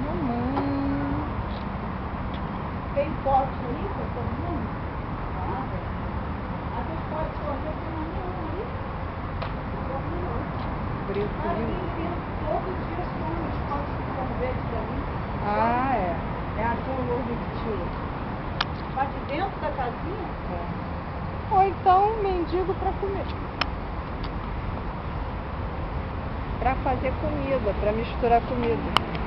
Mamãe. Tem fotos aí pra todo mundo? Nada. Ah, tem fotos só que tem uma aí? Todos os dias com as fotos que são verdes pra mim. Ah, é. É a tua loura que tira. Mas de dentro da casinha? É. Ou então mendigo pra comer. Pra fazer comida, pra misturar comida.